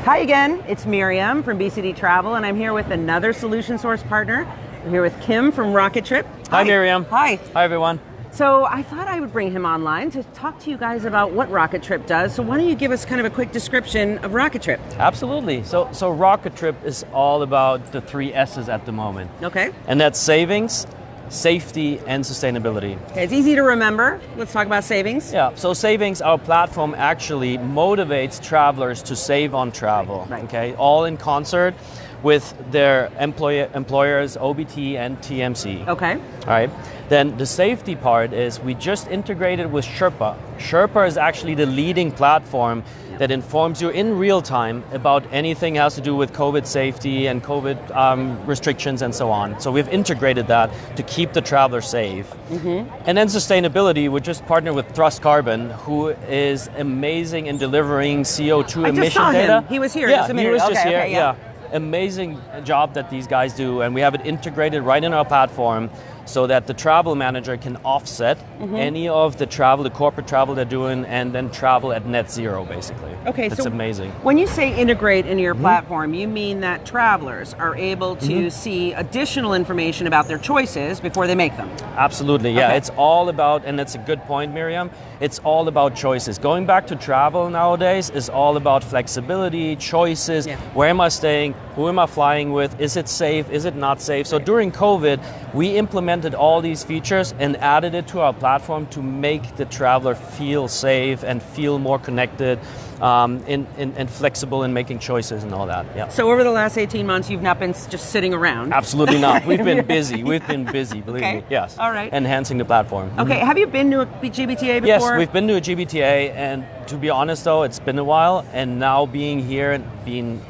Hi again, it's Miriam from BCD Travel, and I'm here with another Solution Source partner. I'm here with Kim from Rocketrip. Hi Miriam. Hi. Hi everyone. So I thought I would bring him online to talk to you guys about what Rocketrip does. So why don't you give us kind of a quick description of Rocketrip? Absolutely. So Rocketrip is all about the 3 S's at the moment. Okay. And that's savings, safety, and sustainability. Okay, it's easy to remember. Let's talk about savings. Yeah, so savings, our platform actually motivates travelers to save on travel. Right. Okay, all in concert with their employers, OBT and TMC. Okay. All right. Then the safety part is we just integrated with Sherpa. Sherpa is actually the leading platform that informs you in real time about anything has to do with COVID safety and COVID restrictions and so on. So we've integrated that to keep the traveler safe. Mm-hmm. And then sustainability, we just partnered with Thrust Carbon, who is amazing in delivering CO2 emission I just saw data. Him. He was here. Yeah, just a minute. he was just here. Okay, yeah. Amazing job that these guys do, and we have it integrated right in our platform so that the travel manager can offset any of the travel, the corporate travel they're doing, and then travel at net zero, basically. Okay, it's so amazing. When you say integrate into your platform, you mean that travelers are able to see additional information about their choices before they make them? Absolutely, yeah. Okay. It's all about, and that's a good point, Miriam, it's all about choices. Going back to travel nowadays is all about flexibility, choices, where am I staying, who am I flying with, is it safe, is it not safe? So during COVID, we implemented all these features and added it to our platform to make the traveler feel safe and feel more connected and flexible in making choices and all that. Yeah. So over the last 18 months, you've not been just sitting around? Absolutely not. We've been busy. We've been busy, believe me. Yes. All right. Enhancing the platform. Okay. Have you been to a GBTA before? Yes, we've been to a GBTA, and to be honest though, it's been a while, and now being here and being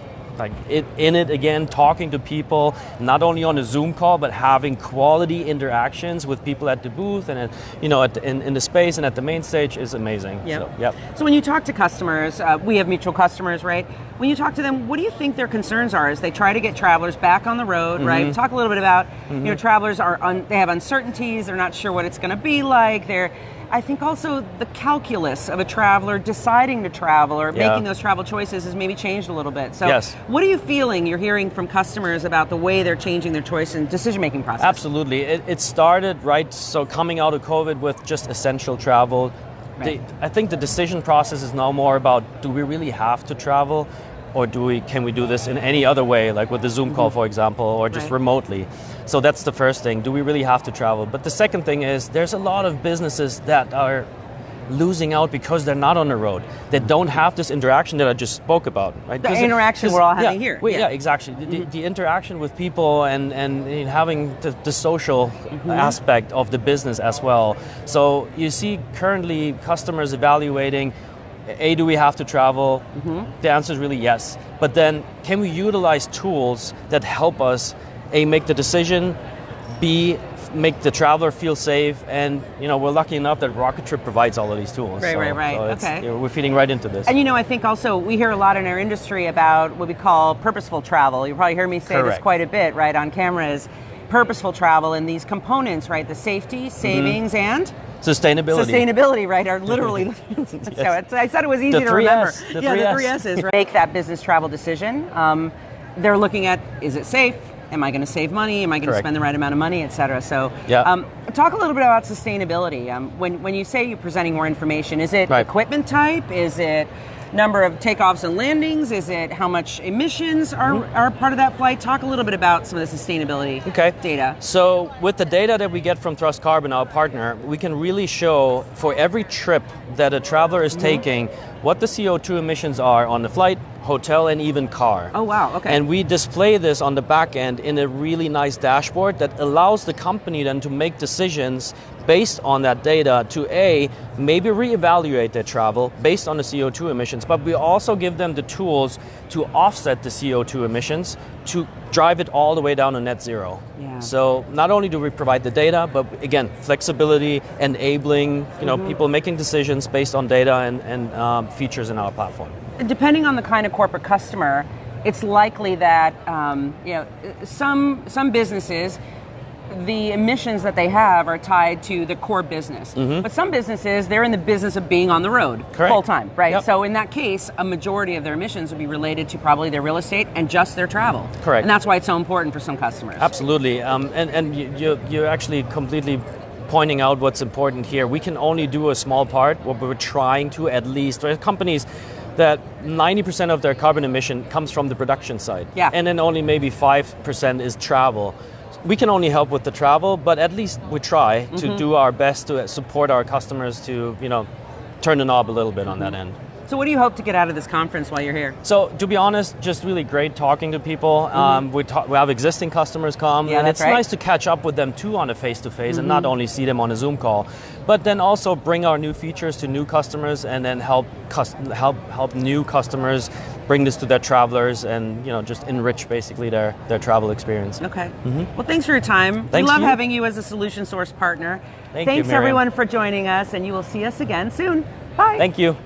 in it again, talking to people, not only on a Zoom call, but having quality interactions with people at the booth and in the space and at the main stage is amazing. Yep. So when you talk to customers, we have mutual customers, right? When you talk to them, what do you think their concerns are as they try to get travelers back on the road, right? Talk a little bit about, travelers they have uncertainties, they're not sure what it's going to be like, I think also the calculus of a traveler deciding to travel or making those travel choices has maybe changed a little bit. So what are you feeling you're hearing from customers about the way they're changing their choice and decision-making process? Absolutely. It started, right, so coming out of COVID with just essential travel. Right. I think the decision process is now more about, do we really have to travel? Or can we do this in any other way, like with the Zoom call, for example, or just remotely? So that's the first thing. Do we really have to travel? But the second thing is there's a lot of businesses that are losing out because they're not on the road. They don't have this interaction that I just spoke about. Right? The interaction we're all having here. Yeah, exactly. The interaction with people and having the social aspect of the business as well. So you see currently customers evaluating, do we have to travel? The answer is really yes. But then, can we utilize tools that help us, A, make the decision, B, make the traveler feel safe, and we're lucky enough that Rocketrip provides all of these tools. Right. So okay. We're feeding right into this. And I think also we hear a lot in our industry about what we call purposeful travel. You probably hear me say this quite a bit, right, on cameras. Purposeful travel and these components, right, the safety, savings, and Sustainability, right, are literally, so I said it was easy to remember. The 3 S's, right? Make that business travel decision. They're looking at, is it safe? Am I going to save money? Am I going to spend the right amount of money, et cetera? So talk a little bit about sustainability. When you say you're presenting more information, is it equipment type? Is it number of takeoffs and landings? Is it how much emissions are part of that flight? Talk a little bit about some of the sustainability data. So with the data that we get from Thrust Carbon, our partner, we can really show for every trip that a traveler is taking what the CO2 emissions are on the flight, hotel, and even car. Oh, wow, okay. And we display this on the back end in a really nice dashboard that allows the company then to make decisions based on that data to maybe reevaluate their travel based on the CO2 emissions, but we also give them the tools to offset the CO2 emissions to drive it all the way down to net zero. Yeah. So not only do we provide the data, but again, flexibility, enabling people making decisions based on data and features in our platform. Depending on the kind of corporate customer, it's likely that some businesses the emissions that they have are tied to the core business. But some businesses, they're in the business of being on the road full time, right? Yep. So in that case, a majority of their emissions would be related to probably their real estate and just their travel. Correct. And that's why it's so important for some customers. Absolutely. And you're actually completely pointing out what's important here. We can only do a small part, what we're trying to at least, right? Companies that 90% of their carbon emission comes from the production side. Yeah. And then only maybe 5% is travel. We can only help with the travel, but at least we try to do our best to support our customers to, turn the knob a little bit on that end. So what do you hope to get out of this conference while you're here? So to be honest, just really great talking to people. We have existing customers come, and it's nice to catch up with them too on a face-to-face and not only see them on a Zoom call, but then also bring our new features to new customers and then help new customers bring this to their travelers and just enrich basically their travel experience. Okay. Well, thanks for your time. Thanks we love to you. having you as a Solution Source partner. Thanks you, Miriam. everyone for joining us, and you will see us again soon. Bye. Thank you.